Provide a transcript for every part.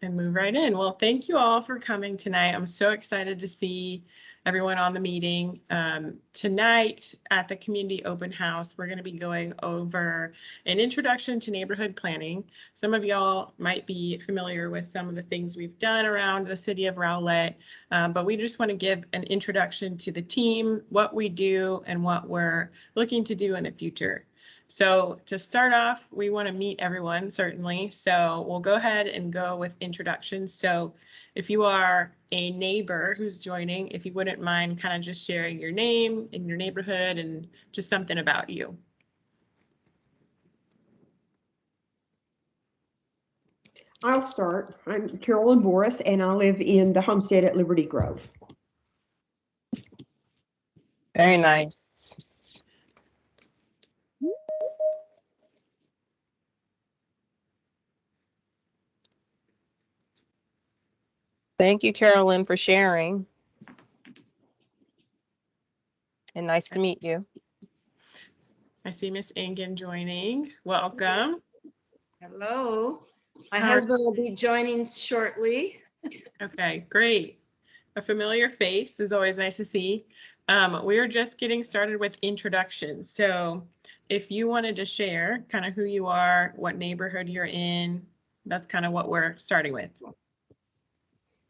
and move right in. Well, thank you all for coming tonight. I'm so excited to see everyone on the meeting. Tonight at the community open house, we're going to be going over an introduction to neighborhood planning. Some of y'all might be familiar with some of the things we've done around the city of Rowlett, but we just want to give an introduction to the team, what we do, and what we're looking to do in the future. So to start off, we want to meet everyone, certainly. So we'll go ahead and go with introductions. So if you are a neighbor who's joining, if you wouldn't mind kind of just sharing your name and your neighborhood and just something about you. I'll start. I'm Carolyn Boris, and I live in the homestead at Liberty Grove. Very nice. Thank you, Carolyn, for sharing. And nice to meet you. I see Miss Engen joining. Welcome. Hello. My husband will be joining shortly. Okay, great. A familiar face is always nice to see. We're just getting started with introductions. So if you wanted to share kind of who you are, what neighborhood you're in, that's kind of what we're starting with.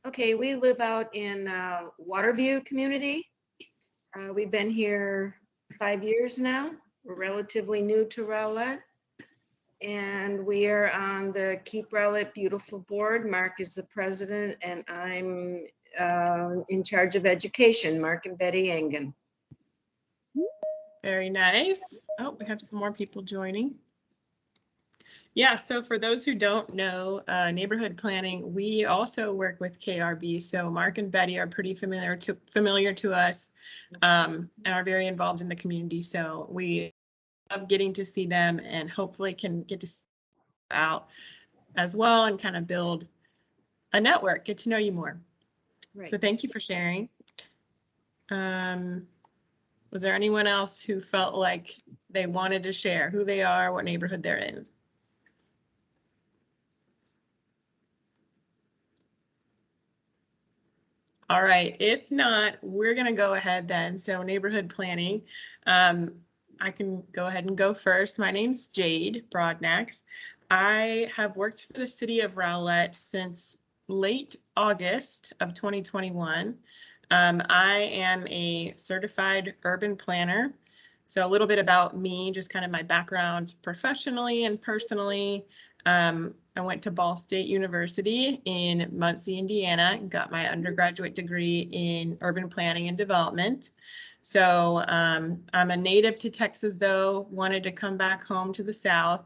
Okay, we live out in Waterview community. We've been here 5 years now. We're relatively new to Rowlett. And we are on the Keep Rowlett Beautiful board. Mark is the president, and I'm in charge of education, Mark and Betty Engen. Very nice. Oh, we have some more people joining. Yeah, so for those who don't know, neighborhood planning, we also work with KRB. So Mark and Betty are pretty familiar to us and are very involved in the community. So we love getting to see them and hopefully can get to see out as well and kind of build a network, get to know you more. Right. So thank you for sharing. Was there anyone else who felt like they wanted to share who they are, what neighborhood they're in? All right, if not, we're going to go ahead then. So neighborhood planning. I can go ahead and go first. My name's Jade Broadnax. I have worked for the city of Rowlett since late August of 2021. I am a certified urban planner. So a little bit about me, just kind of my background professionally and personally. I went to Ball State University in Muncie, Indiana, and got my undergraduate degree in urban planning and development. So I'm a native to Texas, though, wanted to come back home to the South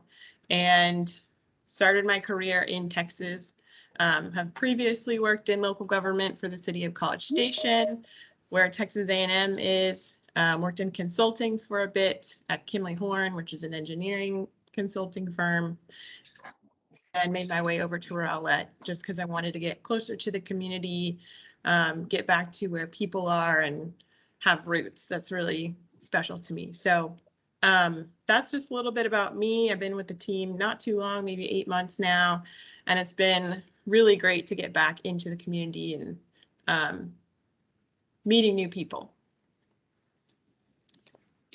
and started my career in Texas. Have previously worked in local government for the city of College Station, where Texas A&M is. Worked in consulting for a bit at Kimley Horn, which is an engineering consulting firm. And made my way over to Rowlett just because I wanted to get closer to the community, get back to where people are and have roots. That's really special to me. So that's just a little bit about me. I've been with the team not too long, maybe 8 months now, and it's been really great to get back into the community and meeting new people.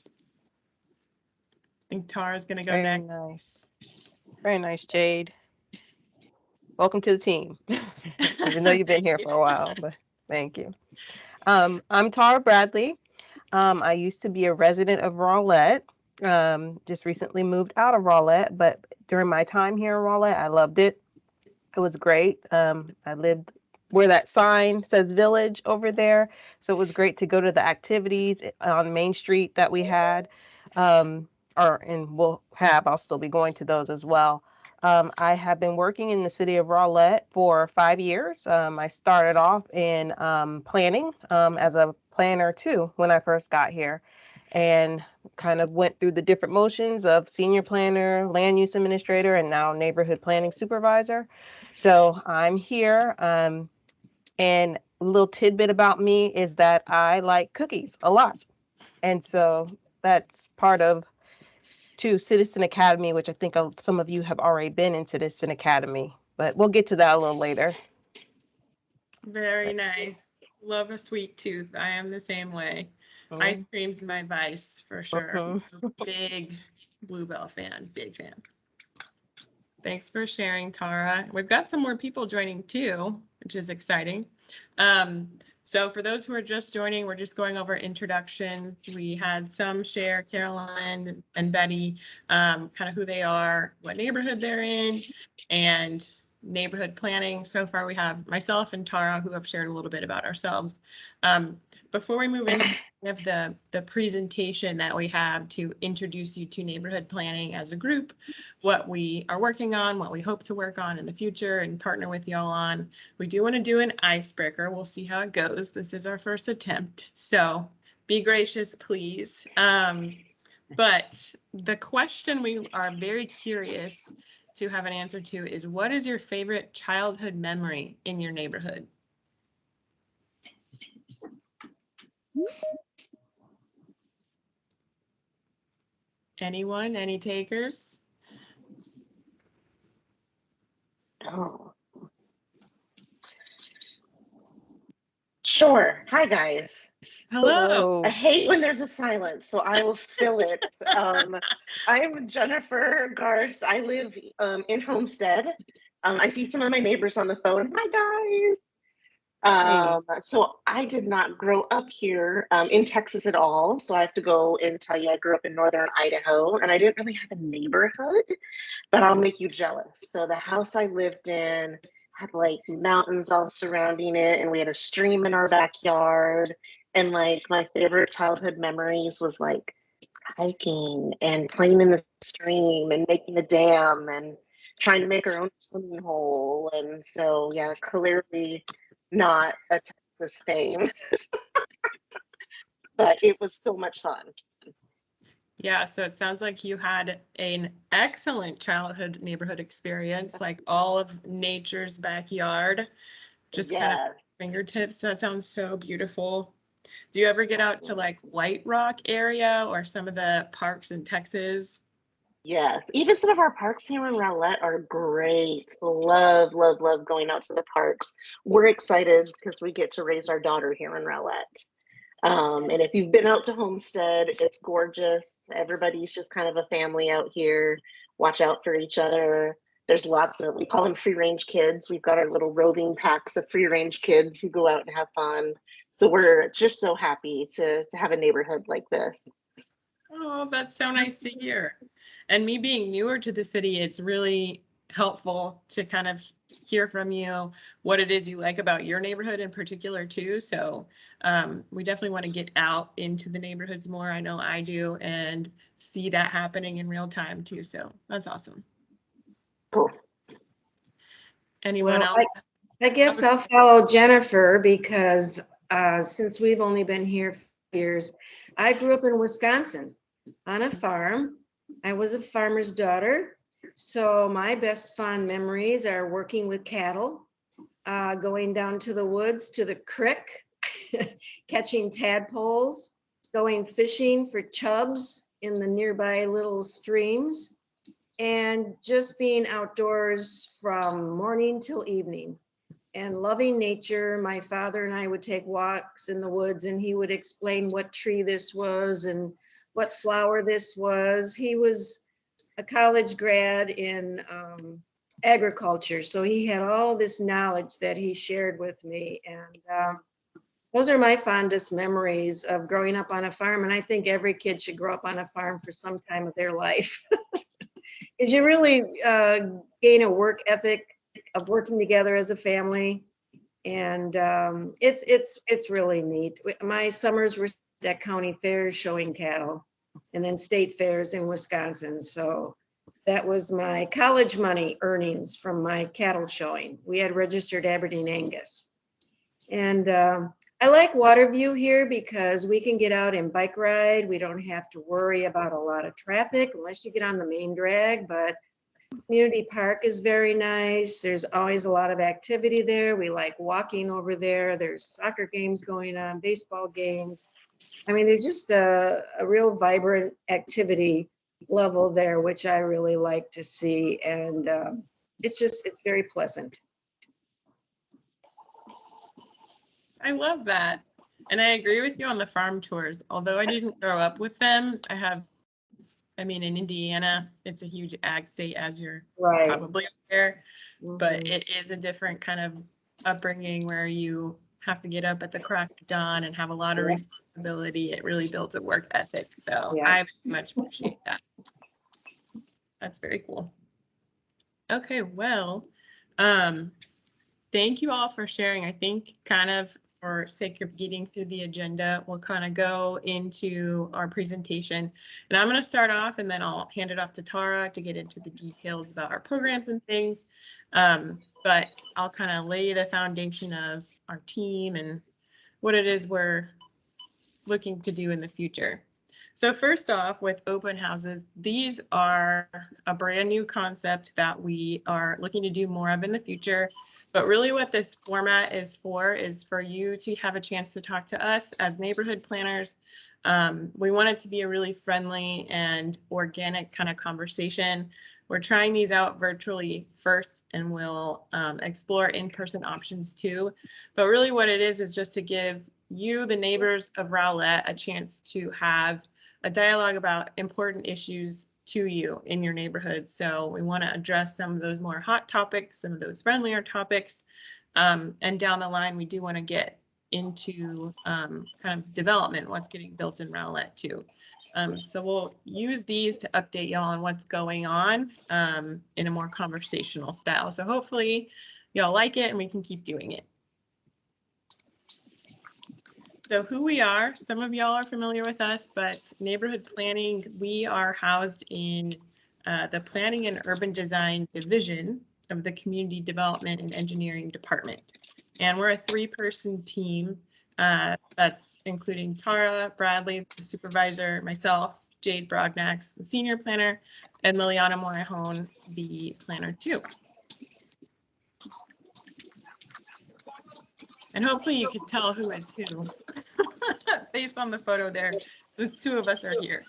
I think Tara's going to go next. Very nice. Very nice, Jade. Welcome to the team. Even though you've been here for a while, but thank you. I'm Tara Bradley. I used to be a resident of Rowlett. Just recently moved out of Rowlett, but during my time here in Rowlett, I loved it. It was great. I lived where that sign says village over there. So it was great to go to the activities on Main Street that we had, and I'll still be going to those as well. I have been working in the city of Rowlett for 5 years. I started off in planning as a planner too when I first got here, and kind of went through the different motions of senior planner, land use administrator, and now neighborhood planning supervisor. So I'm here, and a little tidbit about me is that I like cookies a lot. And so that's part of Citizen Academy, which I think some of you have already been in Citizen Academy. but we'll get to that a little later. Very nice. Love a sweet tooth. I am the same way. Ice cream's my vice for sure. Mhm. Big Bluebell fan, big fan. Thanks for sharing, Tara. We've got some more people joining too, which is exciting. So for those who are just joining, we're just going over introductions. We had some share, Carolyn and Betty, kind of who they are, what neighborhood they're in, and neighborhood planning. So far, we have myself and Tara who have shared a little bit about ourselves. Before we move into the presentation that we have to introduce you to neighborhood planning as a group, what we are working on, what we hope to work on in the future and partner with y'all on, we do want to do an icebreaker. We'll see how it goes. This is our first attempt, so be gracious, please. But the question we are very curious to have an answer to is, what is your favorite childhood memory in your neighborhood? Anyone? Any takers? Oh, sure. Hi, guys. Hello. I hate when there's a silence, so I will fill it. I'm Jennifer Garst. I live in Homestead. I see some of my neighbors on the phone. Hi, guys. So I did not grow up here in Texas at all. So I have to go and tell you I grew up in northern Idaho, and I didn't really have a neighborhood, but I'll make you jealous. So the house I lived in had like mountains all surrounding it, and we had a stream in our backyard. And like my favorite childhood memories was like hiking and playing in the stream and making a dam and trying to make our own swimming hole. And so, yeah, clearly not a Texas thing, but it was so much fun. Yeah, so it sounds like you had an excellent childhood neighborhood experience, like all of nature's backyard, just kind of Yes. fingertips. That sounds so beautiful. Do you ever get out to like White Rock area or some of the parks in Texas? Yes, even some of our parks here in Rowlett are great. Love, love, love going out to the parks. We're excited because we get to raise our daughter here in Rowlett. And if you've been out to Homestead, it's gorgeous. Everybody's just kind of a family out here. Watch out for each other. There's lots of, we call them free range kids. We've got our little roving packs of free range kids who go out and have fun. So we're just so happy to have a neighborhood like this. Oh, that's so nice to hear. And me being newer to the city, it's really helpful to kind of hear from you what it is you like about your neighborhood in particular too. So we definitely want to get out into the neighborhoods more. I know I do, and see that happening in real time too. So that's awesome. Cool. Anyone Well, else? I guess I'll follow Jennifer because since we've only been here for years, I grew up in Wisconsin on a farm. I was a farmer's daughter. So my best fond memories are working with cattle, going down to the woods, to the creek, catching tadpoles, going fishing for chubs in the nearby little streams, and just being outdoors from morning till evening and loving nature. My father and I would take walks in the woods, and he would explain what tree this was and what flower this was. He was a college grad in agriculture, so he had all this knowledge that he shared with me. And those are my fondest memories of growing up on a farm. And I think every kid should grow up on a farm for some time of their life. Because you really gain a work ethic of working together as a family, and it's really neat. My summers were at county fairs showing cattle, and then state fairs in Wisconsin. So that was my college money earnings from my cattle showing. We had registered Aberdeen Angus, and I like Waterview here because we can get out and bike ride. We don't have to worry about a lot of traffic unless you get on the main drag, but Community Park is very nice. There's always a lot of activity there. We like walking over there. There's soccer games going on, baseball games. I mean, there's just a real vibrant activity level there, which I really like to see. And it's very pleasant. I love that. And I agree with you on the farm tours. Although I didn't grow up with them, I mean, in Indiana, it's a huge ag state, as you're Right. probably aware, but Mhm. it is a different kind of upbringing where you have to get up at the crack of dawn and have a lot of Yeah. responsibility. It really builds a work ethic. So Yeah. I very much appreciate that. That's very cool. Okay, well, thank you all for sharing. I think kind of for sake of getting through the agenda, we'll kind of go into our presentation. And I'm going to start off and then I'll hand it off to Tara to get into the details about our programs and things. But I'll kind of lay the foundation of our team and what it is we're looking to do in the future. So first off, with open houses, these are a brand new concept that we are looking to do more of in the future. But really what this format is for you to have a chance to talk to us as neighborhood planners. We want it to be a really friendly and organic kind of conversation. We're trying these out virtually first, and we'll explore in-person options too. But really what it is just to give you, the neighbors of Rowlett, a chance to have a dialogue about important issues to you in your neighborhood. So we want to address some of those more hot topics, some of those friendlier topics. And down the line, we do want to get into kind of development, what's getting built in Rowlett too. So we'll use these to update y'all on what's going on in a more conversational style. So hopefully y'all like it and we can keep doing it. So who we are, some of y'all are familiar with us, but neighborhood planning, we are housed in the Planning and Urban Design Division of the Community Development and Engineering Department. And we're a 3-person team that's including Tara Bradley, the supervisor, myself, Jade Brodnax, the senior planner, and Liliana Morihone, the planner too. And hopefully you could tell who is who based on the photo there, since 2 of us are here.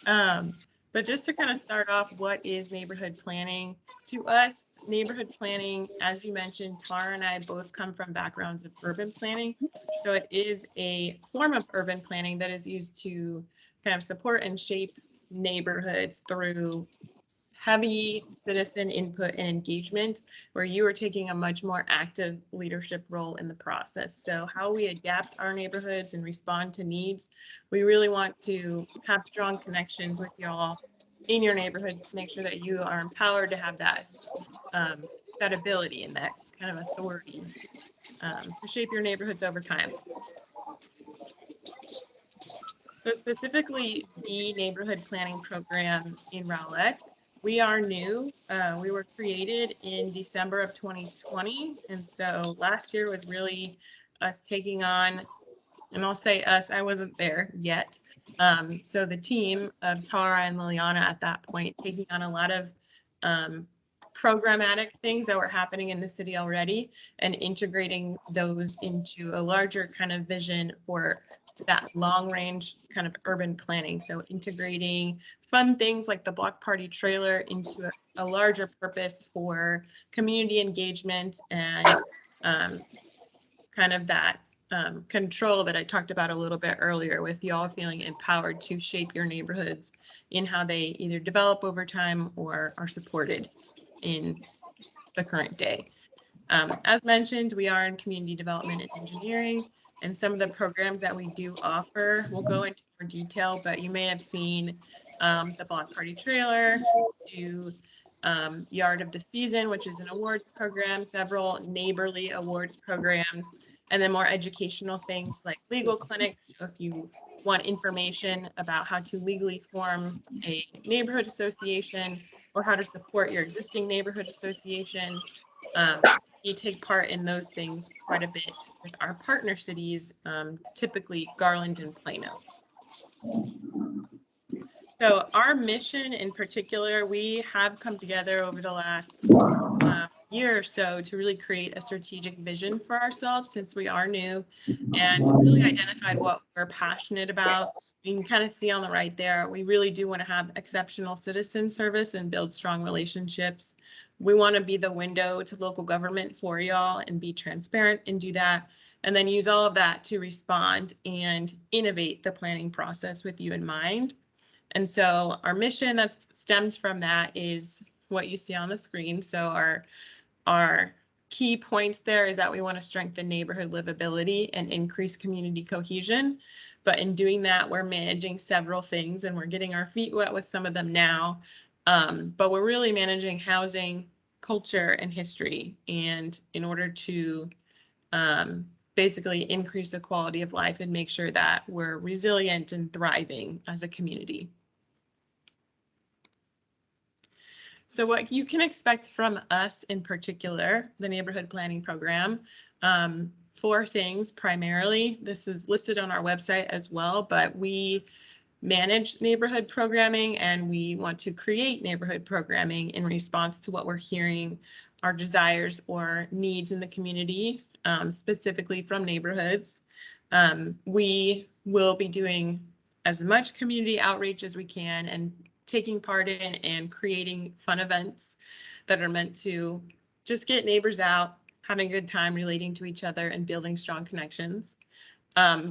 But just to kind of start off, what is neighborhood planning? To us, neighborhood planning, as you mentioned, Tara and I both come from backgrounds of urban planning. So it is a form of urban planning that is used to kind of support and shape neighborhoods through heavy citizen input and engagement, where you are taking a much more active leadership role in the process. So how we adapt our neighborhoods and respond to needs, we really want to have strong connections with y'all in your neighborhoods to make sure that you are empowered to have that that ability and that kind of authority to shape your neighborhoods over time. So specifically, the neighborhood planning program in Rowlett, we are new. We were created in December of 2020. And so last year was really us taking on, and I'll say us, I wasn't there yet. So the team of Tara and Liliana at that point, taking on a lot of programmatic things that were happening in the city already and integrating those into a larger kind of vision for that long range kind of urban planning. So integrating fun things like the block party trailer into a larger purpose for community engagement and kind of that control that I talked about a little bit earlier, with y'all feeling empowered to shape your neighborhoods in how they either develop over time or are supported in the current day. As mentioned, we are in community development and engineering, and some of the programs that we do offer, we'll go into more detail, but you may have seen the block party trailer, do Yard of the Season, which is an awards program, several neighborly awards programs, and then more educational things like legal clinics. So if you want information about how to legally form a neighborhood association or how to support your existing neighborhood association, you take part in those things quite a bit with our partner cities, typically Garland and Plano. So our mission in particular, we have come together over the last year or so to really create a strategic vision for ourselves, since we are new, and really identified what we're passionate about. You can kind of see on the right there, we really do want to have exceptional citizen service and build strong relationships we want to be the window to local government for y'all and be transparent and do that. And then use all of that to respond and innovate the planning process with you in mind. And so our mission that stems from that is what you see on the screen. So our key points there is that we want to strengthen neighborhood livability and increase community cohesion. But in doing that, we're managing several things and we're getting our feet wet with some of them now. But we're really managing housing, culture, and history. And in order to basically increase the quality of life and make sure that we're resilient and thriving as a community. So what you can expect from us in particular, the neighborhood planning program, 4 things primarily. This is listed on our website as well, but we manage neighborhood programming and we want to create neighborhood programming in response to what we're hearing, our desires or needs in the community, specifically from neighborhoods. We will be doing as much community outreach as we can and taking part in and creating fun events that are meant to just get neighbors out, having a good time, relating to each other and building strong connections.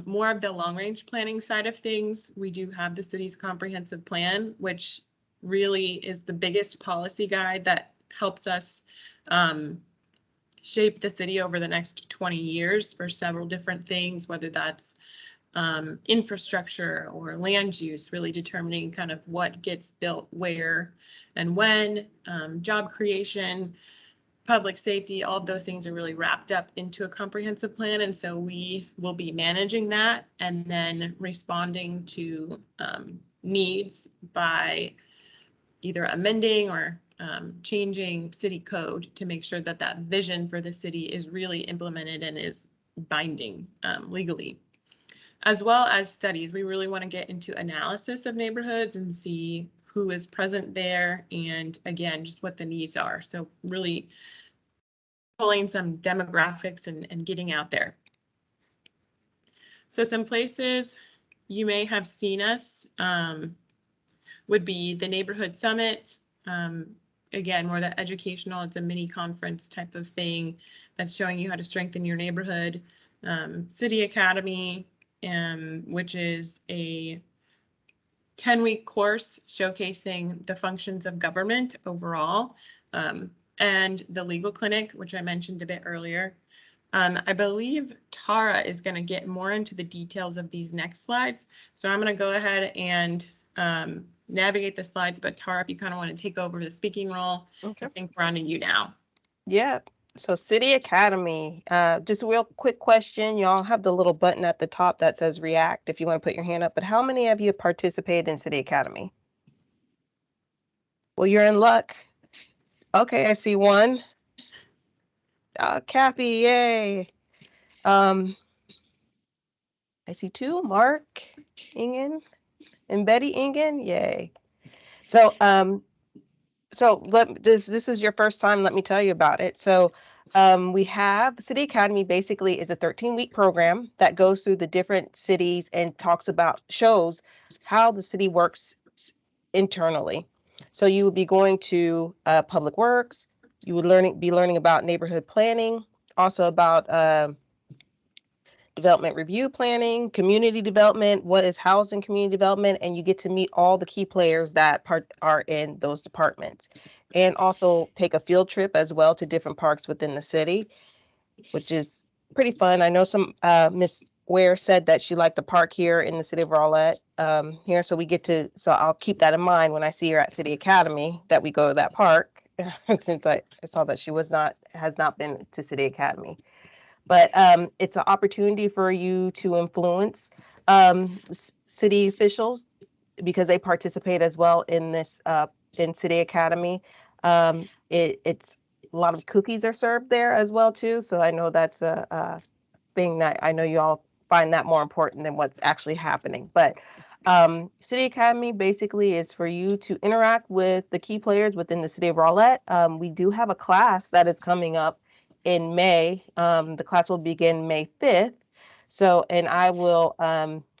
More of the long range planning side of things, we do have the city's comprehensive plan, which really is the biggest policy guide that helps us shape the city over the next 20 years for several different things, whether that's infrastructure or land use, really determining kind of what gets built where and when, job creation, public safety, all of those things are really wrapped up into a comprehensive plan. And so we will be managing that and then responding to needs by either amending or changing city code to make sure that that vision for the city is really implemented and is binding legally. As well as studies, we really want to get into analysis of neighborhoods and see who is present there and again, just what the needs are. So really pulling some demographics and getting out there. So some places you may have seen us would be the Neighborhood Summit. Again, more the educational, it's a mini conference type of thing that's showing you how to strengthen your neighborhood. City Academy, which is a 10-week course showcasing the functions of government overall, and the legal clinic, which I mentioned a bit earlier. I believe Tara is going to get more into the details of these next slides. So I'm going to go ahead and navigate the slides, but Tara, if you kind of want to take over the speaking role, Okay. I think we're on to you now. Yeah. So City Academy, just a real quick question. Y'all have the little button at the top that says react if you want to put your hand up, but how many of you have participated in City Academy? Well, you're in luck. Okay, I see one. Kathy, yay. I see 2, Mark Ingen and Betty Ingen, yay. So this is your first time, let me tell you about it. So we have City Academy basically is a 13-week program that goes through the different cities and shows how the city works internally. So you would be going to public works, you would be learning about neighborhood planning, also about development review planning, community development, what is housing community development, and you get to meet all the key players that are in those departments. And also take a field trip as well to different parks within the city, which is pretty fun. I know some Miss Ware said that she liked the park here in the city of Rowlett here. So I'll keep that in mind when I see her at City Academy that we go to that park since I saw that she has not been to City Academy. But it's an opportunity for you to influence city officials because they participate as well in this in City Academy. It's a lot of cookies are served there as well too. So I know that's a thing that I know you all find that more important than what's actually happening. But City Academy basically is for you to interact with the key players within the city of Rowlett. We do have a class that is coming up in May. The class will begin May 5th. So, and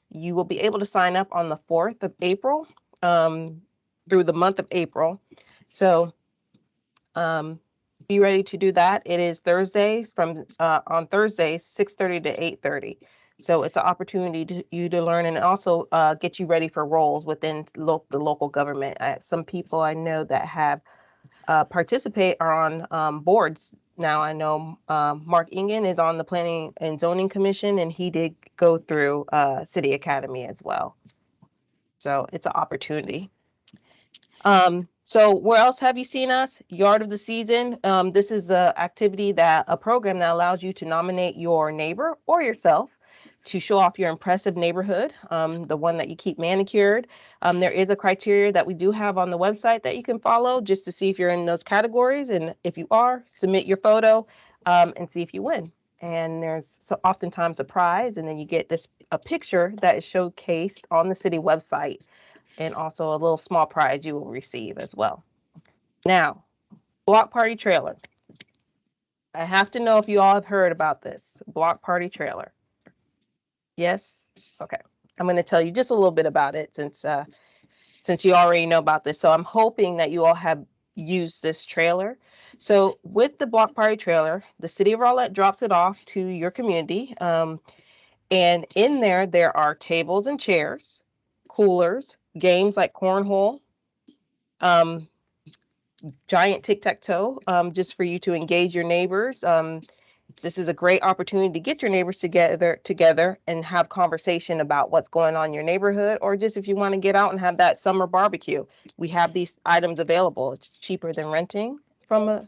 you will be able to sign up on the 4th of April through the month of April. So Be ready to do that. It is Thursdays on Thursdays 6:30 to 8:30. So it's an opportunity to you to learn and also get you ready for roles within the local government. Some people I know that have participate are on boards. Now I know Mark Ingen is on the Planning and Zoning Commission, and he did go through City Academy as well. So it's an opportunity. So where else have you seen us? Yard of the Season. This is a program that allows you to nominate your neighbor or yourself to show off your impressive neighborhood, the one that you keep manicured. There is a criteria that we do have on the website that you can follow just to see if you're in those categories. And if you are, submit your photo and see if you win. And there's oftentimes a prize, and then you get a picture that is showcased on the city website, and also a little small prize you will receive as well. Now, block party trailer. I have to know if you all have heard about this block party trailer. Yes? Okay. I'm going to tell you just a little bit about it since you already know about this. So I'm hoping that you all have used this trailer. So with the block party trailer, the city of Rowlett drops it off to your community. And in there are tables and chairs, coolers, games like cornhole, giant tic-tac-toe, just for you to engage your neighbors. This is a great opportunity to get your neighbors together and have conversation about what's going on in your neighborhood, or just if you want to get out and have that summer barbecue. We have these items available. It's cheaper than renting from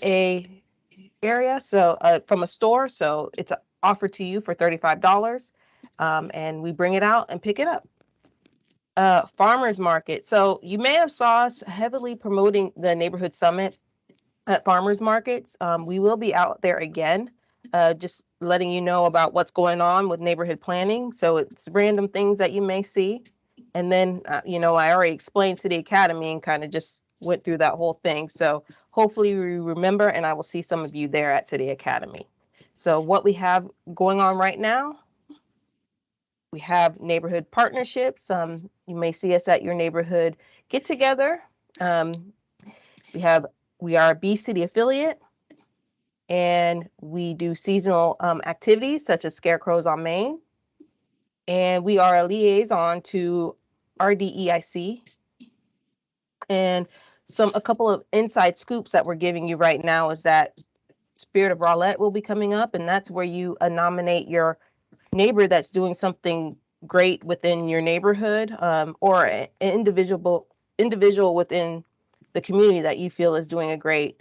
a area, so from a store. So it's offered to you for $35, and we bring it out and pick it up. Farmers market. So you may have saw us heavily promoting the neighborhood summit at farmers markets. We will be out there again, just letting you know about what's going on with neighborhood planning. So it's random things that you may see. And then, I already explained City Academy and kind of just went through that whole thing. So hopefully you remember, and I will see some of you there at City Academy. So what we have going on right now, we have neighborhood partnerships. You may see us at your neighborhood get together. We are a B City affiliate, and we do seasonal activities such as Scarecrows on Main. And we are a liaison to RDEIC. And a couple of inside scoops that we're giving you right now is that Spirit of Rowlett will be coming up, and that's where you nominate your neighbor that's doing something great within your neighborhood, or an individual within the community that you feel is doing a great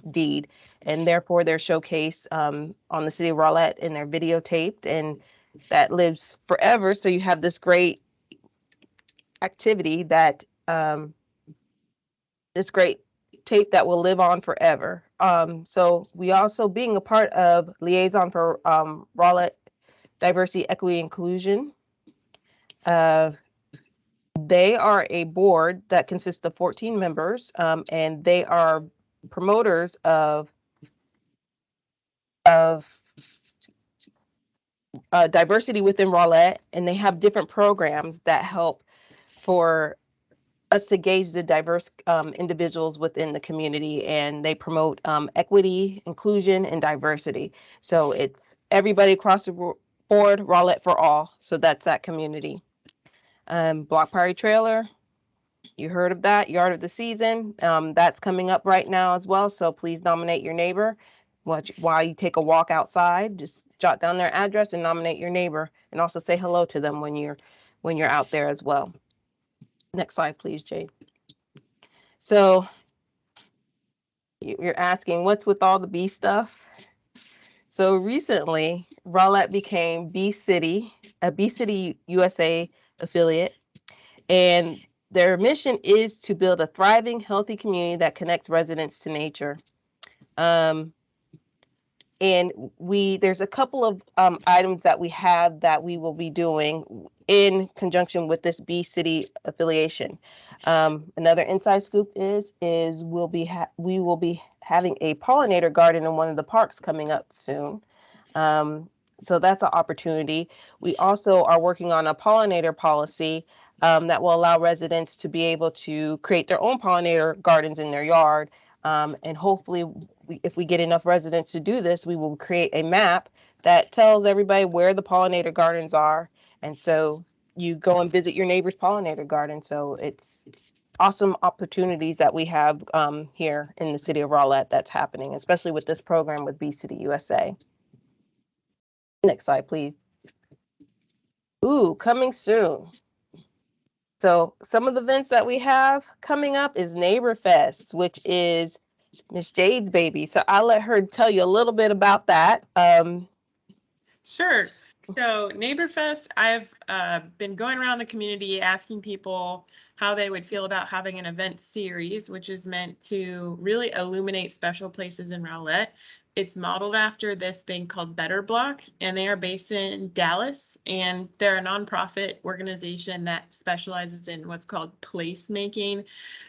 deed, and therefore they're showcased on the City of Rowlett, and they're videotaped, and that lives forever. So you have this great activity that this great tape that will live on forever. So we also, being a part of Liaison for Rowlett Diversity, Equity, Inclusion. They are a board that consists of 14 members, and they are promoters of diversity within Rowlett, and they have different programs that help for us to gauge the diverse individuals within the community, and they promote equity, inclusion, and diversity. So it's everybody across the board, Rowlett for all. So that's that community. Block Party Trailer, you heard of that. Yard of the Season, that's coming up right now as well. So please nominate your neighbor. While you take a walk outside, just jot down their address and nominate your neighbor, and also say hello to them when you're out there as well. Next slide, please, Jade. So you're asking, what's with all the B stuff? So recently, Rowlett became a B City USA affiliate, and their mission is to build a thriving, healthy community that connects residents to nature. And there's a couple of items that we have that we will be doing in conjunction with this B City affiliation. Another inside scoop is we will be having a pollinator garden in one of the parks coming up soon. So that's an opportunity. We also are working on a pollinator policy that will allow residents to be able to create their own pollinator gardens in their yard. And hopefully, if we get enough residents to do this, we will create a map that tells everybody where the pollinator gardens are. And so you go and visit your neighbor's pollinator garden. So it's awesome opportunities that we have here in the city of Rowlett that's happening, especially with this program with Bee City USA. Next slide, please. Ooh, coming soon. So some of the events that we have coming up is Neighbor Fest, which is Miss Jade's baby. So I'll let her tell you a little bit about that. Sure. So NeighborFest, I've been going around the community asking people how they would feel about having an event series, which is meant to really illuminate special places in Rowlett. It's modeled after this thing called Better Block, and they are based in Dallas, and they're a nonprofit organization that specializes in what's called placemaking,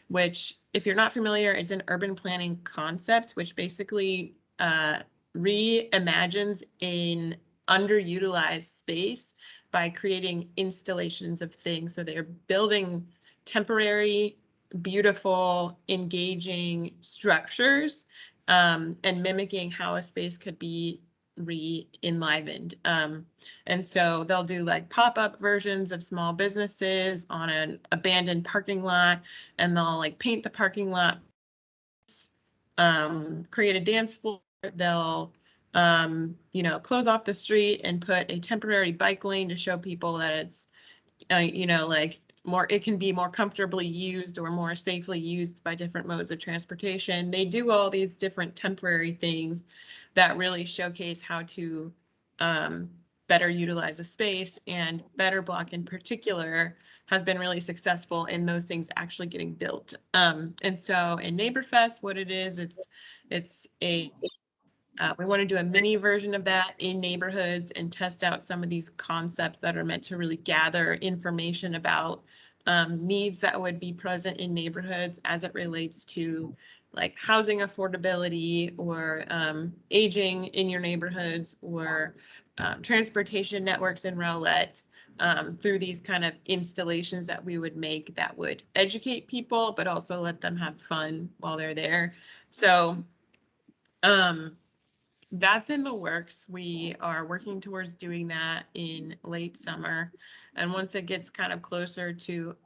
which, if you're not familiar, it's an urban planning concept, which basically reimagines an underutilized space by creating installations of things. So they're building temporary, beautiful, engaging structures and mimicking how a space could be re-enlivened. And so they'll do like pop-up versions of small businesses on an abandoned parking lot, and they'll like paint the parking lot, create a dance floor. They'll close off the street and put a temporary bike lane to show people that it's, like it can be more comfortably used or more safely used by different modes of transportation. They do all these different temporary things that really showcase how to better utilize a space, and Better Block in particular has been really successful in those things actually getting built. And so in NeighborFest, what it is, it's a we want to do a mini version of that in neighborhoods and test out some of these concepts that are meant to really gather information about needs that would be present in neighborhoods as it relates to like housing affordability or aging in your neighborhoods, or transportation networks in Rowlett, through these kind of installations that we would make that would educate people, but also let them have fun while they're there. So that's in the works. We are working towards doing that in late summer. And once it gets kind of closer to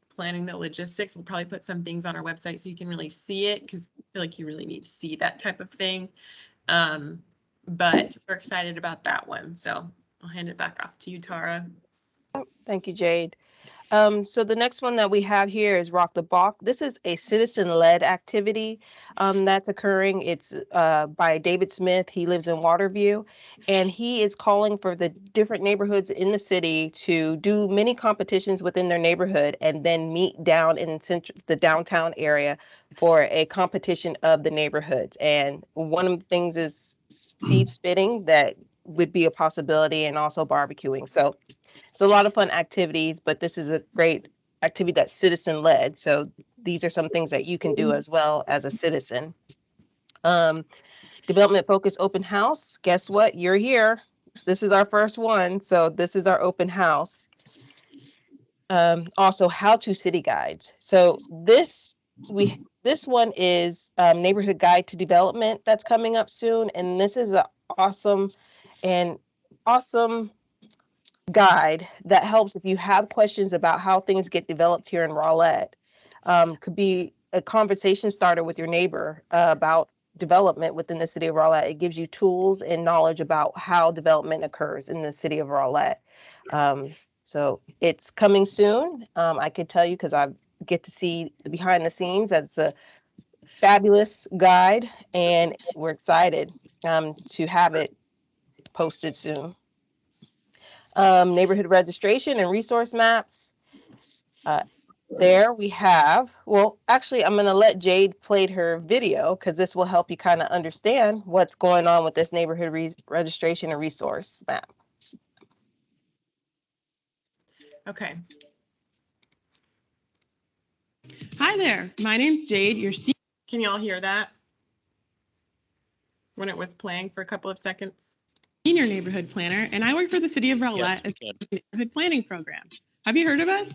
planning the logistics, we'll probably put some things on our website so you can really see it, because I feel like you really need to see that type of thing. But we're excited about that one. So I'll hand it back off to you, Tara. Thank you, Jade. So the next one that we have here is Rock the Block. This is a citizen-led activity that's occurring. It's by David Smith. He lives in Waterview, and he is calling for the different neighborhoods in the city to do mini competitions within their neighborhood and then meet down in the downtown area for a competition of the neighborhoods. And one of the things is seed spitting that would be a possibility, and also barbecuing. So it's a lot of fun activities, but this is a great activity that's citizen led. So these are some things that you can do as well as a citizen. Development focused open house. Guess what? You're here. This is our first one. So this is our open house. Also how to city guides. So this one is neighborhood guide to development that's coming up soon. And this is an awesome guide that helps if you have questions about how things get developed here in Rowlett. Could be a conversation starter with your neighbor about development within the city of Rowlett. It gives you tools and knowledge about how development occurs in the city of Rowlett. So it's coming soon. I could tell you because I get to see the behind the scenes. That's a fabulous guide, and we're excited to have it posted soon. Neighborhood registration and resource maps. There we have, well, actually, I'm going to let Jade play her video because this will help you kind of understand what's going on with this neighborhood registration and resource map. Okay. Hi there, my name's Jade, your Can y'all hear that? When it was playing for a couple of seconds? senior neighborhood planner, and I work for the city of Rowlett as the neighborhood planning program. Have you heard of us?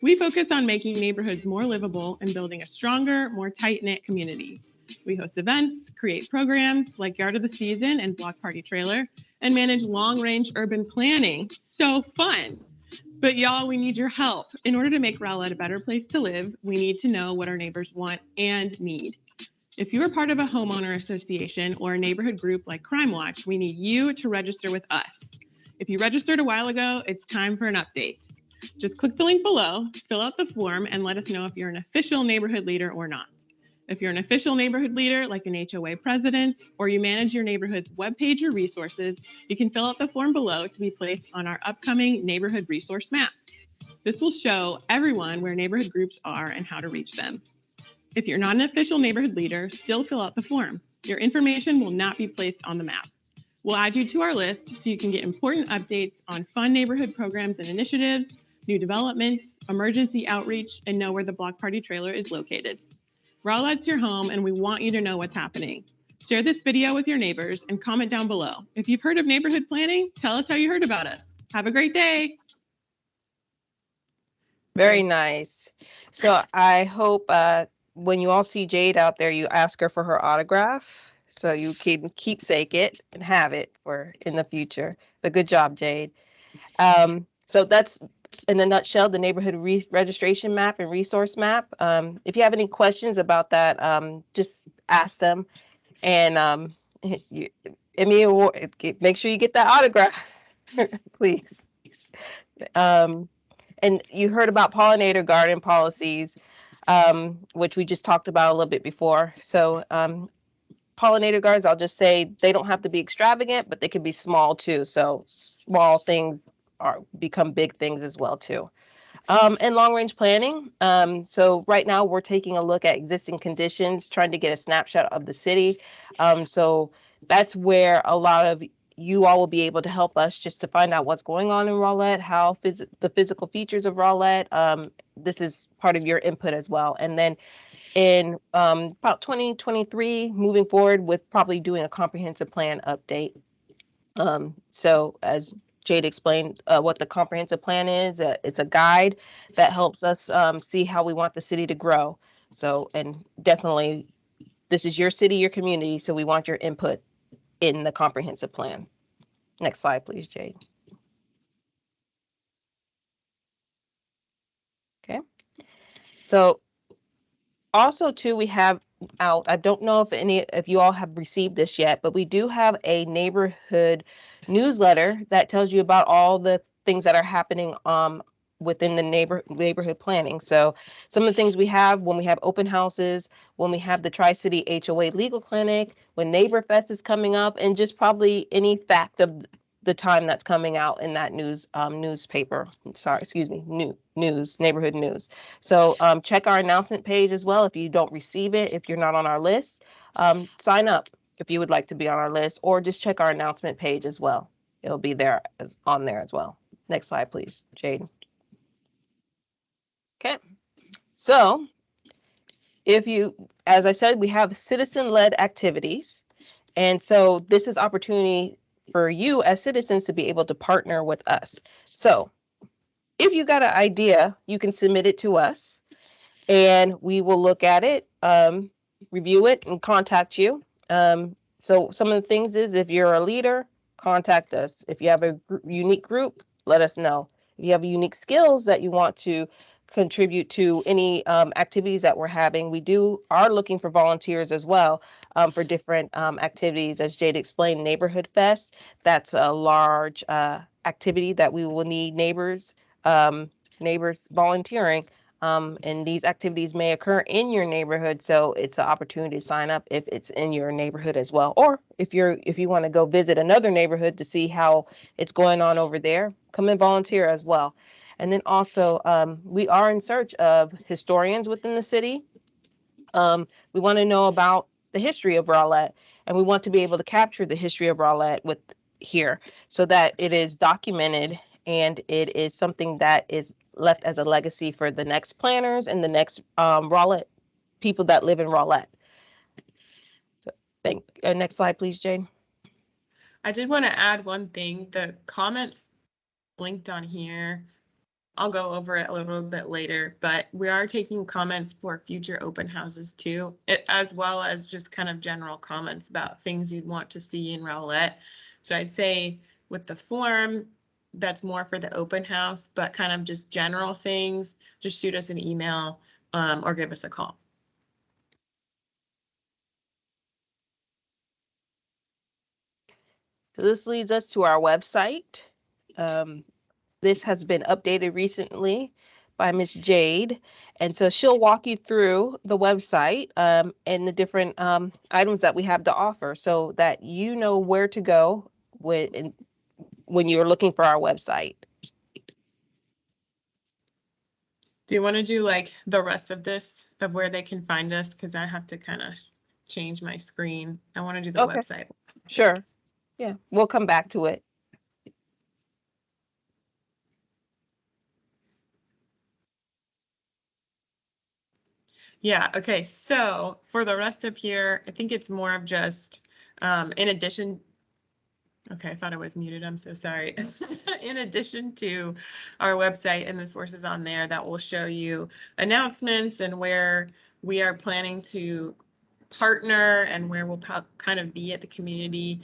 We focus on making neighborhoods more livable and building a stronger, more tight-knit community. We host events, create programs like Yard of the Season and Block Party Trailer, and manage long-range urban planning. So fun! But y'all, we need your help. In order to make Rowlett a better place to live, we need to know what our neighbors want and need. If you are part of a homeowner association or a neighborhood group like Crime Watch, we need you to register with us. If you registered a while ago, it's time for an update. Just click the link below, fill out the form, and let us know if you're an official neighborhood leader or not. If you're an official neighborhood leader, like an HOA president, or you manage your neighborhood's webpage or resources, you can fill out the form below to be placed on our upcoming neighborhood resource map. This will show everyone where neighborhood groups are and how to reach them. If you're not an official neighborhood leader, still fill out the form. Your information will not be placed on the map. We'll add you to our list so you can get important updates on fun neighborhood programs and initiatives, new developments, emergency outreach, and know where the Block Party Trailer is located. Rowlett's your home, and we want you to know what's happening. Share this video with your neighbors and comment down below. If you've heard of neighborhood planning, tell us how you heard about us. Have a great day. Very nice. So I hope when you all see Jade out there, you ask her for her autograph so you can keepsake it and have it for in the future. But good job, Jade. So that's in a nutshell the neighborhood registration map and resource map. If you have any questions about that, just ask them. And make sure you get that autograph, please. And you heard about pollinator garden policies, which we just talked about a little bit before. So pollinator gardens, I'll just say they don't have to be extravagant, but they can be small too. So small things become big things as well too. And long range planning. So right now we're taking a look at existing conditions, trying to get a snapshot of the city. So that's where a lot of you all will be able to help us just to find out what's going on in Rowlett, how the physical features of Rowlett. This is part of your input as well. And then in about 2023, moving forward with probably doing a comprehensive plan update. So as Jade explained what the comprehensive plan is, it's a guide that helps us see how we want the city to grow. So, and definitely this is your city, your community, so we want your input in the comprehensive plan. Next slide, please, Jade. Okay. So also too, we have out, I don't know if any of you all have received this yet, but we do have a neighborhood newsletter that tells you about all the things that are happening within the neighborhood planning. So some of the things we have when we have open houses, when we have the Tri-City HOA legal clinic, when Neighbor Fest is coming up, and just probably any fact of the time that's coming out in that newspaper. Sorry, excuse me, neighborhood news. So check our announcement page as well. If you don't receive it, if you're not on our list, sign up if you would like to be on our list, or just check our announcement page as well. It'll be there on there as well. Next slide, please, Jade. Okay, so as I said, we have citizen-led activities. And so this is opportunity for you as citizens to be able to partner with us. So if you got an idea, you can submit it to us and we will look at it, review it, and contact you. So some of the things is if you're a leader, contact us. If you have a unique group, let us know. If you have unique skills that you want to contribute to any activities that we're having, we are looking for volunteers as well for different activities. As Jade explained, Neighborhood Fest, that's a large activity that we will need neighbors volunteering. And these activities may occur in your neighborhood, so it's an opportunity to sign up if it's in your neighborhood as well. Or if you want to go visit another neighborhood to see how it's going on over there, come and volunteer as well. And then also, we are in search of historians within the city. We want to know about the history of Rowlett, and we want to be able to capture the history of Rowlett here so that it is documented and it is something that is left as a legacy for the next planners and the next Rowlett people that live in Rowlett. So, next slide, please, Jane. I did want to add one thing. The comment linked on here I'll go over it a little bit later, but we are taking comments for future open houses too, as well as just kind of general comments about things you'd want to see in Rowlett. So I'd say with the form, that's more for the open house, but kind of just general things, just shoot us an email or give us a call. So this leads us to our website. This has been updated recently by Miss Jade. And so she'll walk you through the website and the different items that we have to offer so that you know where to go when you're looking for our website. Do you want to do like the rest of this of where they can find us? Because I have to kind of change my screen. I want to do the Okay. website. Sure. Yeah, we'll come back to it. Yeah, okay, so for the rest of here, I think it's more of just, in addition, okay, I thought I was muted, I'm so sorry. In addition to our website and the sources on there, that will show you announcements and where we are planning to partner and where we'll kind of be at the community.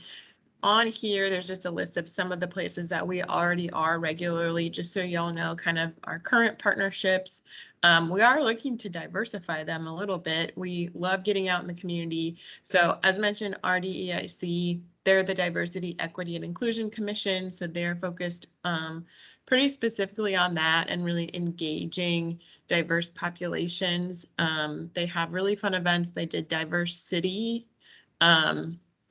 On here, there's just a list of some of the places that we already are regularly, just so y'all know kind of our current partnerships. We are looking to diversify them a little bit. We love getting out in the community. So as mentioned, RDEIC, they're the Diversity, Equity, and Inclusion Commission. So they're focused pretty specifically on that and really engaging diverse populations. They have really fun events. They did Diverse City.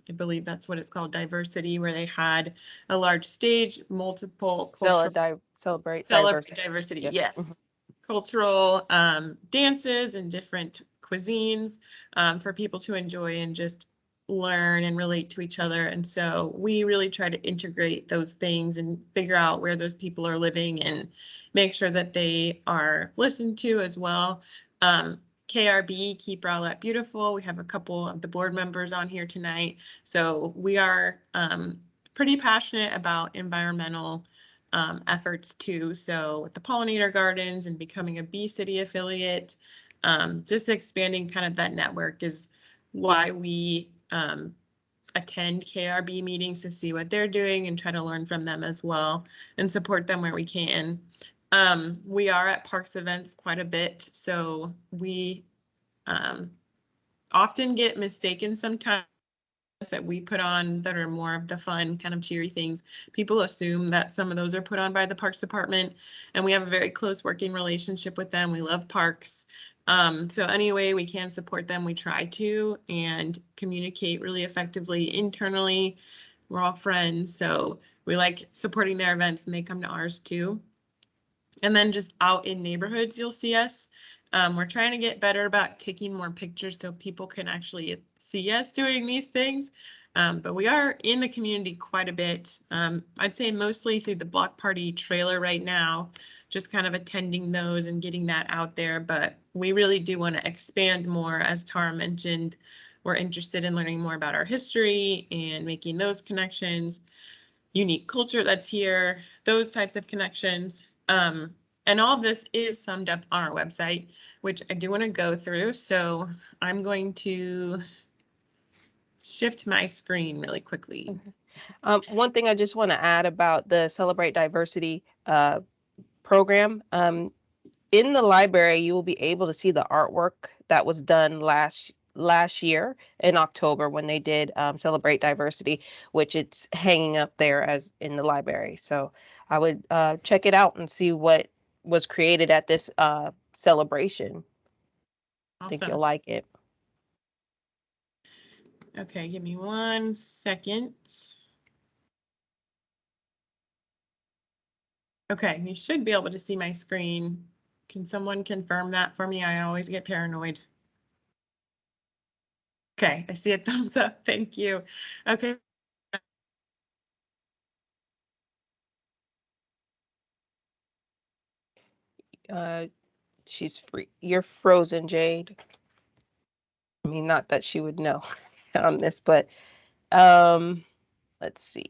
I believe that's what it's called, Diversity, where they had a large stage, multiple cultural Celebrate diversity. Yep. Yes, cultural dances and different cuisines for people to enjoy and just learn and relate to each other. And so we really try to integrate those things and figure out where those people are living and make sure that they are listened to as well. KRB, Keep Rowlett Beautiful. We have a couple of the board members on here tonight. So we are pretty passionate about environmental efforts too. So with the pollinator gardens and becoming a Bee City affiliate, just expanding kind of that network is why we attend KRB meetings to see what they're doing and try to learn from them as well and support them where we can. We are at parks events quite a bit, so we often get mistaken sometimes that we put on that are more of the fun kind of cheery things. People assume that some of those are put on by the Parks Department, and we have a very close working relationship with them. We love parks. So any way we can support them, we try to, and communicate really effectively internally. We're all friends, so we like supporting their events and they come to ours too. And then just out in neighborhoods, you'll see us. We're trying to get better about taking more pictures so people can actually see us doing these things. But we are in the community quite a bit. I'd say mostly through the block party trailer right now, just kind of attending those and getting that out there. But we really do want to expand more, as Tara mentioned. We're interested in learning more about our history and making those connections, unique culture that's here, those types of connections. And all of this is summed up on our website, which I do want to go through. So I'm going to shift my screen really quickly. One thing I just want to add about the Celebrate Diversity program. In the library, you will be able to see the artwork that was done last year in October when they did Celebrate Diversity, which it's hanging up there as in the library. So I would check it out and see what was created at this celebration. I think you'll like it. Okay, give me 1 second. Okay, you should be able to see my screen. Can someone confirm that for me? I always get paranoid. Okay, I see a thumbs up. Thank you. Okay. She's free. You're frozen, Jade. I mean, not that she would know on this, but let's see.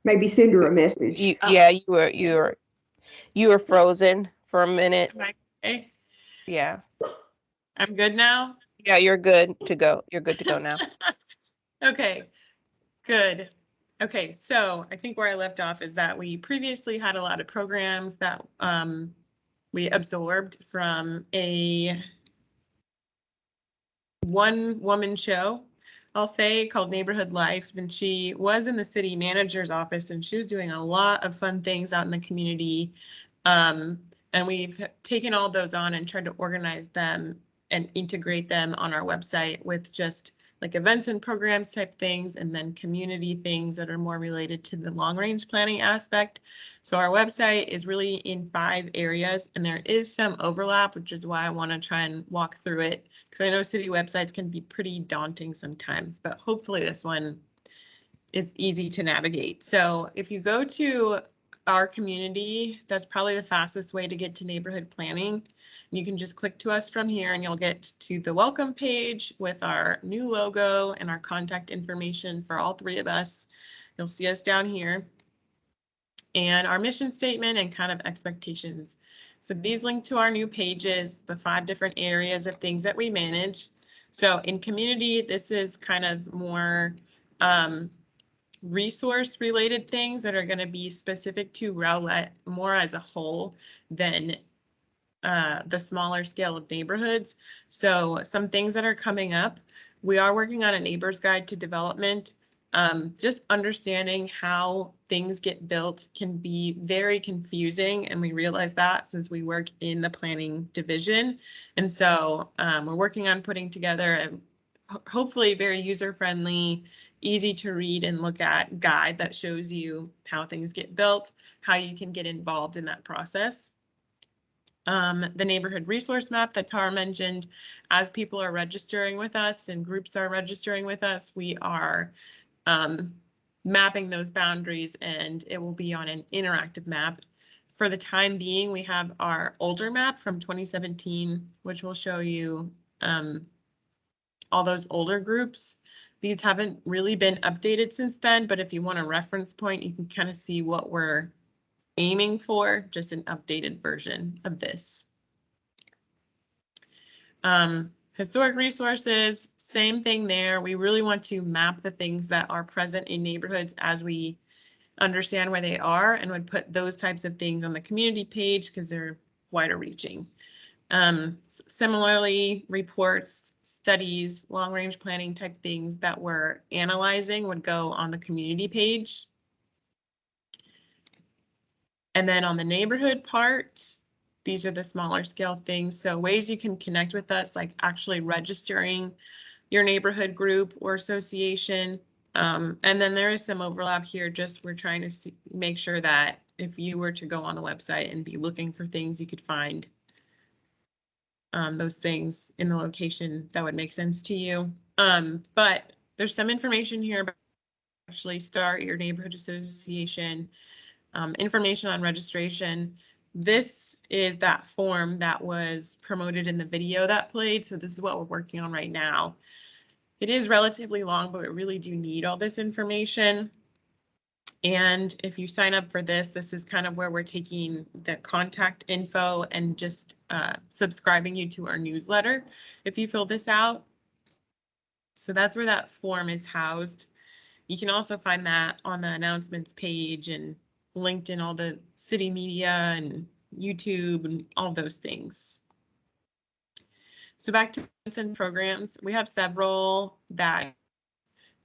Maybe send her a message. Yeah, you were frozen for a minute. Am I okay? Yeah. I'm good now? Yeah, you're good to go. You're good to go now. Okay, good. Okay, so I think where I left off is that we previously had a lot of programs that we absorbed from a one-woman show, I'll say, called Neighborhood Life. And she was in the city manager's office, and she was doing a lot of fun things out in the community. And we've taken all those on and tried to organize them and integrate them on our website with just like events and programs type things, and then community things that are more related to the long range planning aspect. So our website is really in 5 areas, and there is some overlap, which is why I want to try and walk through it, because I know city websites can be pretty daunting sometimes, but hopefully this one is easy to navigate. So if you go to our community, that's probably the fastest way to get to neighborhood planning. You can just click to us from here and you'll get to the welcome page with our new logo and our contact information for all 3 of us. You'll see us down here and our mission statement and kind of expectations. So these link to our new pages, the 5 different areas of things that we manage. So in community, this is kind of more resource related things that are going to be specific to Rowlett more as a whole than the smaller scale of neighborhoods. So some things that are coming up, we are working on a neighbor's guide to development. Just understanding how things get built can be very confusing, and we realize that since we work in the planning division. And so we're working on putting together a hopefully very user-friendly, easy to read and look at guide that shows you how things get built, how you can get involved in that process. The neighborhood resource map that Tara mentioned, as people are registering with us and groups are registering with us, we are mapping those boundaries, and it will be on an interactive map. For the time being, we have our older map from 2017, which will show you all those older groups. These haven't really been updated since then, but if you want a reference point, you can kind of see what we're aiming for, just an updated version of this. Historic resources, same thing there. We really want to map the things that are present in neighborhoods as we understand where they are, and would put those types of things on the community page because they're wider reaching. Similarly, reports, studies, long range planning type things that we're analyzing would go on the community page. And then on the neighborhood part, these are the smaller scale things. So ways you can connect with us, like actually registering your neighborhood group or association. And then there is some overlap here. Just we're trying to make sure that if you were to go on the website and be looking for things, you could find those things in the location that would make sense to you. But there's some information here about actually start your neighborhood association, information on registration. This is that form that was promoted in the video that played. So this is what we're working on right now. It is relatively long, but we really do need all this information. And if you sign up for this, this is kind of where we're taking the contact info and just subscribing you to our newsletter if you fill this out. So that's where that form is housed. You can also find that on the announcements page and linked in all the city media and YouTube and all those things. So back to events and programs, we have several that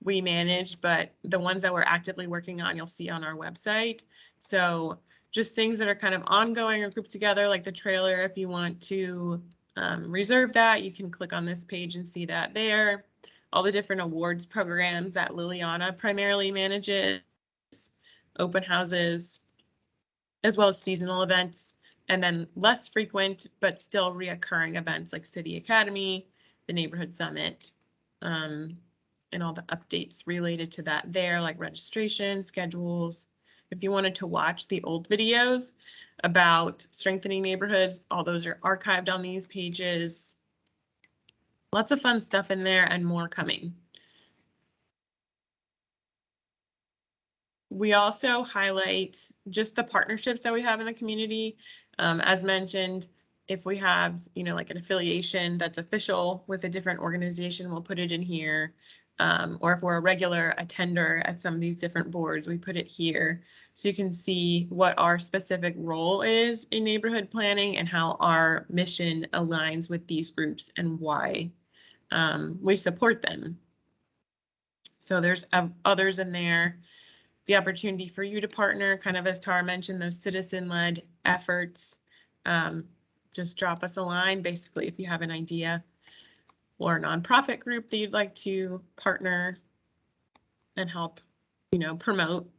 we manage, but the ones that we're actively working on, you'll see on our website. So just things that are kind of ongoing or grouped together, like the trailer. If you want to reserve that, you can click on this page and see that there. All the different awards programs that Liliana primarily manages, open houses, as well as seasonal events, and then less frequent but still reoccurring events like City Academy, the Neighborhood Summit, and all the updates related to that there, like registration, schedules. If you wanted to watch the old videos about strengthening neighborhoods, all those are archived on these pages. Lots of fun stuff in there and more coming. We also highlight just the partnerships that we have in the community. As mentioned, if we have, like an affiliation that's official with a different organization, we'll put it in here. Or if we're a regular attender at some of these different boards, we put it here. So you can see what our specific role is in neighborhood planning and how our mission aligns with these groups and why we support them. So there's others in there. The opportunity for you to partner, kind of as Tara mentioned, those citizen-led efforts. Just drop us a line, basically, if you have an idea or a nonprofit group that you'd like to partner and help, promote.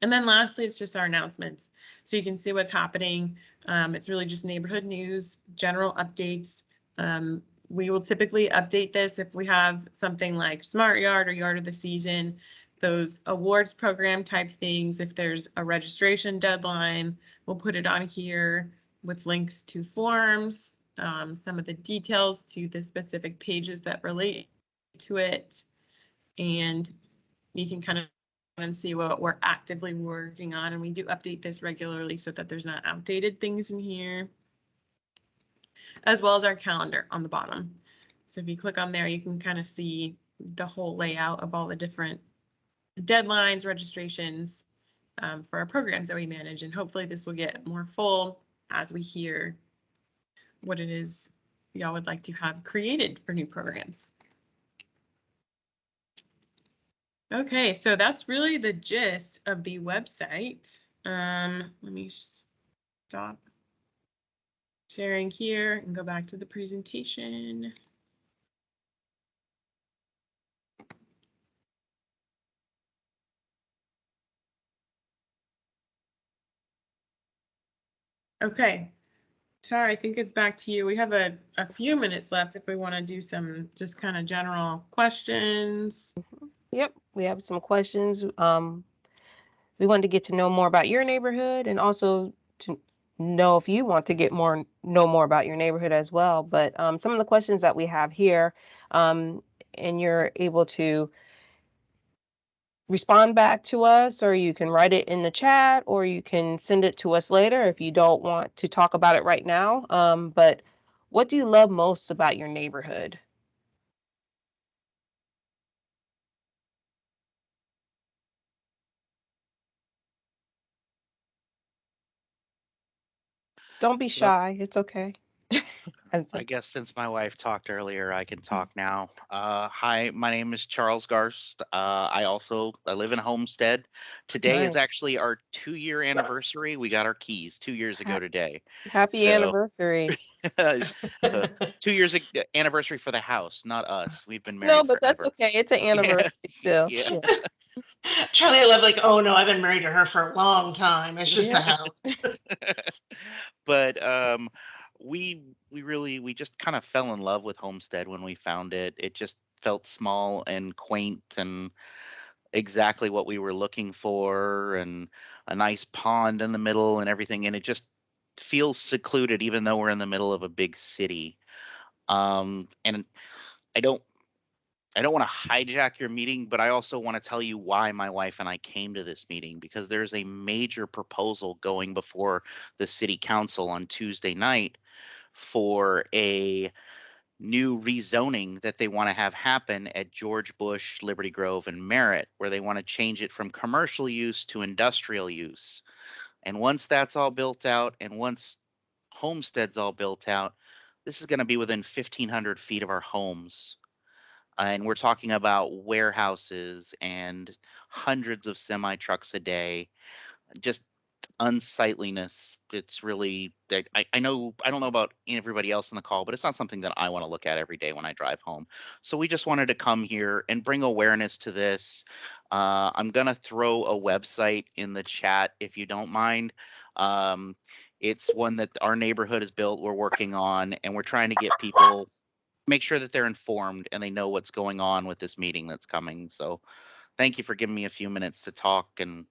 And then lastly, it's just our announcements. So you can see what's happening. It's really just neighborhood news, general updates. We will typically update this if we have something like Smart Yard or Yard of the Season, those awards program type things. If there's a registration deadline, we'll put it on here with links to forms, some of the details to the specific pages that relate to it. And you can kind of and see what we're actively working on. And we do update this regularly so that there's not outdated things in here, as well as our calendar on the bottom. So if you click on there, you can kind of see the whole layout of all the different deadlines, registrations for our programs that we manage. And hopefully this will get more full as we hear what it is y'all would like to have created for new programs. Okay, so that's really the gist of the website. Let me stop sharing here and go back to the presentation. Okay, Tara, I think it's back to you. We have a few minutes left if we want to do some just kind of general questions. Yep, we have some questions. We wanted to get to know more about your neighborhood and also to know if you want to know more about your neighborhood as well. But some of the questions that we have here, and you're able to respond back to us, or you can write it in the chat, or you can send it to us later if you don't want to talk about it right now. But what do you love most about your neighborhood? Don't be shy. It's okay. I guess since my wife talked earlier, I can talk now. Hi, my name is Charles Garst. I live in Homestead. Today is Nice. actually our 2-year anniversary. We got our keys 2 years ago today. Happy So- anniversary. 2 years anniversary for the house, not us. We've been married No, but that's forever. okay. It's an anniversary still. Yeah. Charlie, I love like, oh no, I've been married to her for a long time. It's just the Yeah. house. But we just kind of fell in love with Homestead when we found it. It just felt small and quaint and exactly what we were looking for, and a nice pond in the middle and everything, and it just feels secluded even though we're in the middle of a big city. And I don't want to hijack your meeting, but I also want to tell you why my wife and I came to this meeting, because there's a major proposal going before the city council on Tuesday night for a new rezoning that they want to have happen at George Bush, Liberty Grove, and Merritt, where they want to change it from commercial use to industrial use. And once that's all built out, and once Homestead's all built out, this is going to be within 1,500 feet of our homes. And we're talking about warehouses and hundreds of semi trucks a day, just unsightliness. It's really that I know I don't know about everybody else on the call, but it's not something that I want to look at every day when I drive home. So we just wanted to come here and bring awareness to this. I'm gonna throw a website in the chat if you don't mind. It's one that our neighborhood has built. We're working on, and we're trying to get people, make sure that they're informed and they know what's going on with this meeting that's coming. So thank you for giving me a few minutes to talk and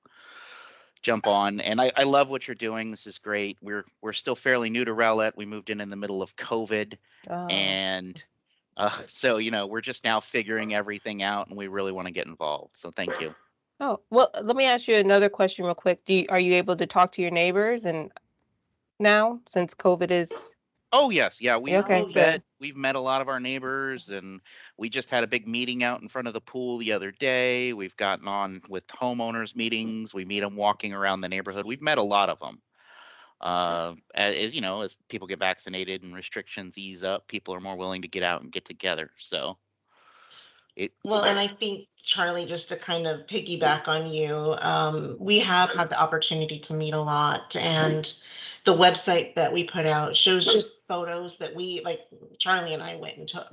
jump on. And I love what you're doing. This is great. We're still fairly new to Rowlett. We moved in the middle of COVID, and so we're just now figuring everything out, and we really want to get involved. So thank you. Oh, well, let me ask you another question real quick. Are you able to talk to your neighbors and now since COVID is Oh yes, yeah, we've okay, we've good. met we've met a lot of our neighbors, and we just had a big meeting out in front of the pool the other day. We've gotten on with homeowners meetings. We meet them walking around the neighborhood. We've met a lot of them. As you know, as people get vaccinated and restrictions ease up, people are more willing to get out and get together. So it Well, and I think, Charlie, just to kind of piggyback on you, we have had the opportunity to meet a lot, and the website that we put out shows just photos that we, like Charlie and I went and took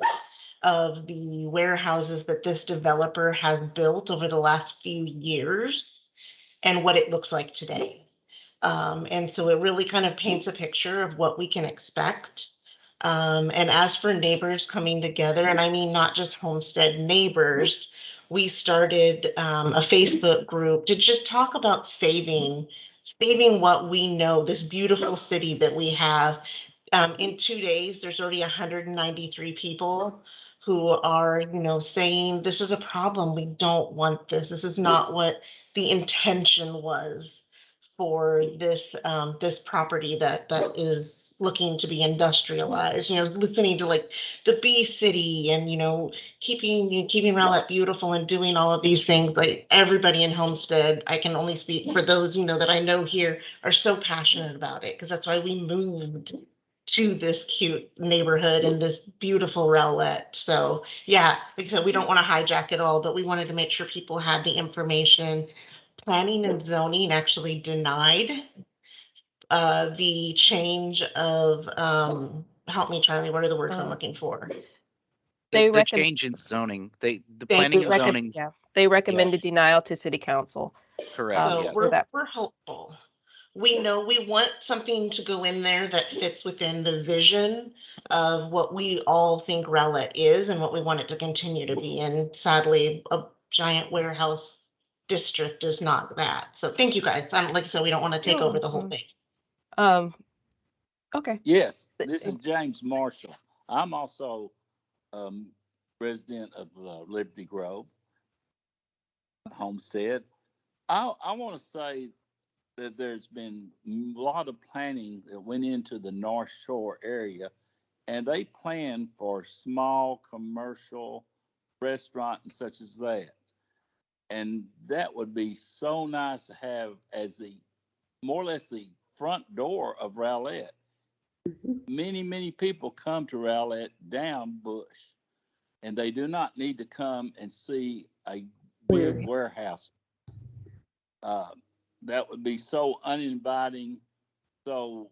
of the warehouses that this developer has built over the last few years and what it looks like today. And so it really kind of paints a picture of what we can expect. And as for neighbors coming together, and I mean not just homestead neighbors, we started a Facebook group to just talk about saving what we know, this beautiful city that we have. In 2 days, there's already 193 people who are, saying this is a problem. We don't want this. This is not what the intention was for this property that is looking to be industrialized. Listening to like the Bee City and keeping Rowlett beautiful and doing all of these things. Like everybody in Homestead, I can only speak for those that I know here, are so passionate about it because that's why we moved to this cute neighborhood and this beautiful Rowlett. So yeah, like I said, we don't want to hijack it all, but we wanted to make sure people had the information. Planning and zoning actually denied the change of, help me, Charlie, what are the words I'm looking for? the, They the recommend change in zoning, the Thank planning you. and zoning, yeah, they yeah, recommended denial to city council. correct, So yeah. For we're that. we're hopeful. We know we want something to go in there that fits within the vision of what we all think Rowlett is and what we want it to continue to be. And sadly, a giant warehouse district is not that. So thank you guys. Like I said, we don't want to take over the whole thing. Um, okay. Yes, this is James Marshall. I'm also resident of Liberty Grove, Homestead. I want to say that there's been a lot of planning that went into the North Shore area, and they plan for small commercial restaurant and such as that. And that would be so nice to have as the more or less the front door of Rowlett. Many people come to Rowlett down Bush, and they do not need to come and see a big warehouse. That would be so uninviting, so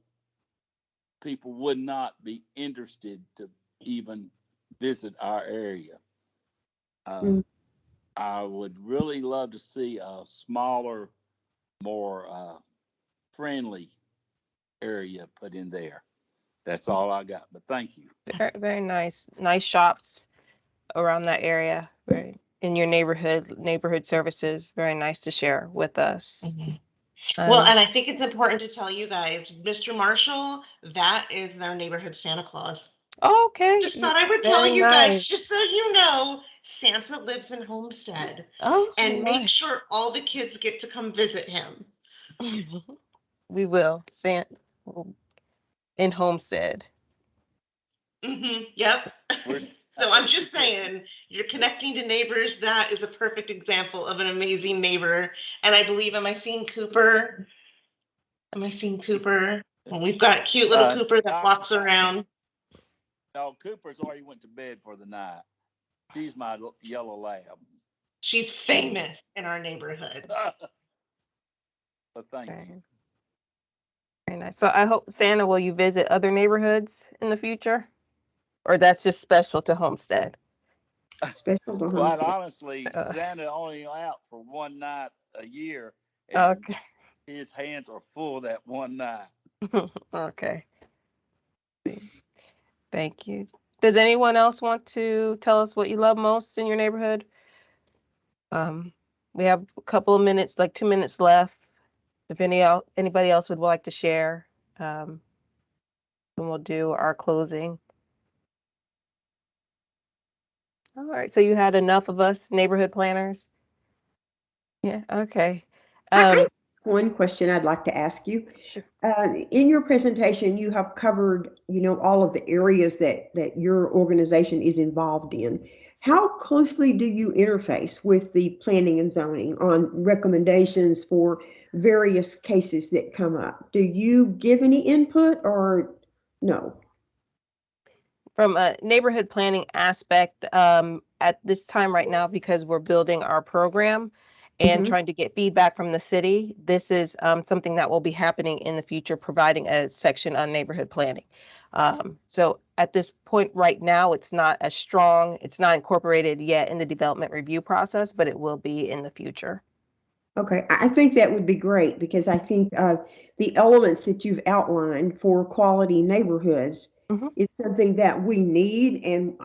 people would not be interested to even visit our area. I would really love to see a smaller, more friendly area put in there. That's all I got, but thank you. Very, very nice shops around that area. Very in your neighborhood services. Very nice to share with us. Well, and I think it's important to tell you guys, Mr. Marshall, that is their neighborhood Santa Claus. Okay. Just thought I would tell you guys, just so you know, Santa lives in Homestead. Oh, and make nice. sure all the kids get to come visit him. We will. In Homestead. Yep. So I'm just saying, you're connecting to neighbors. That is a perfect example of an amazing neighbor. And I believe, am I seeing Cooper? Well, we've got cute little Cooper that walks around. No, Cooper's already went to bed for the night. She's my yellow lab. She's famous in our neighborhood. But thank you. Very nice. So I hope, Santa, will you visit other neighborhoods in the future? Or that's just special to Homestead? Special to Quite Homestead. honestly, Santa only out for one night a year. Okay. His hands are full that one night. Okay. Thank you. Does anyone else want to tell us what you love most in your neighborhood? We have a couple of minutes, like 2 minutes left. If anybody else would like to share, then we'll do our closing. All right, so you had enough of us neighborhood planners? Yeah, okay. I Um, have one question I'd like to ask you. sure. In your presentation, you have covered, all of the areas that your organization is involved in. How closely do you interface with the planning and zoning on recommendations for various cases that come up? Do you give any input or no? From a neighborhood planning aspect, at this time right now, because we're building our program and Mhm. trying to get feedback from the city, this is something that will be happening in the future, providing a section on neighborhood planning. So at this point right now, it's not as strong, it's not incorporated yet in the development review process, but it will be in the future. Okay, I think that would be great because I think the elements that you've outlined for quality neighborhoods Mhm. is something that we need. And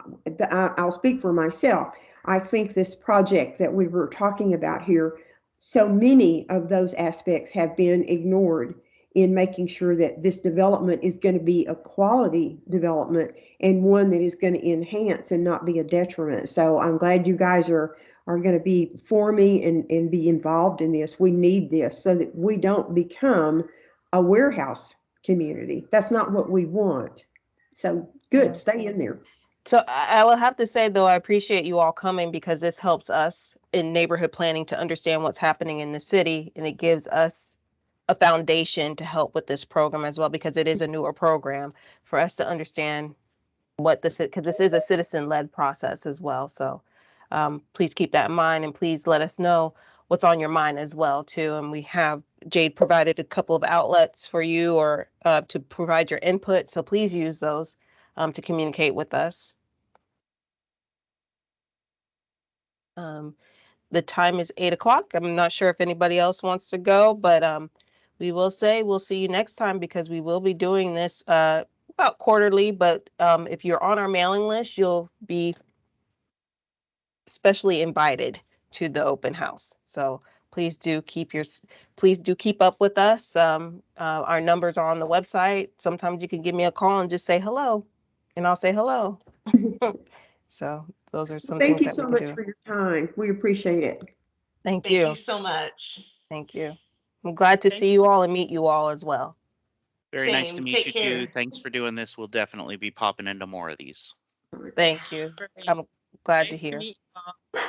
I'll speak for myself. I think this project that we were talking about here, so many of those aspects have been ignored in making sure that this development is going to be a quality development and one that is going to enhance and not be a detriment. So I'm glad you guys are going to be forming and be involved in this. We need this so that we don't become a warehouse community. That's not what we want. So good, Yeah. stay in there. So I will have to say though, I appreciate you all coming because this helps us in neighborhood planning to understand what's happening in the city, and it gives us a foundation to help with this program as well, because it is a newer program for us to understand what this is, because this is a citizen-led process as well. So please keep that in mind, and please let us know what's on your mind as well too. And we have Jade provided a couple of outlets for you or to provide your input. So please use those to communicate with us. Um, the time is 8 o'clock. I'm not sure if anybody else wants to go, but we will say we'll see you next time because we will be doing this about quarterly. But if you're on our mailing list, you'll be specially invited to the open house. So please do please do keep up with us. Our numbers are on the website. Sometimes you can give me a call and just say hello, and I'll say hello. So those are some Thank things you that we so can much do. for your time. We appreciate it. Thank Thank you you. so much. Thank you. I'm glad to Thank see you all and meet you all as well. Very nice to Same. meet Take you too. care. Thanks for doing this. We'll definitely be popping into more of these. Thank you. Great. I'm glad to Nice to hear. meet you all.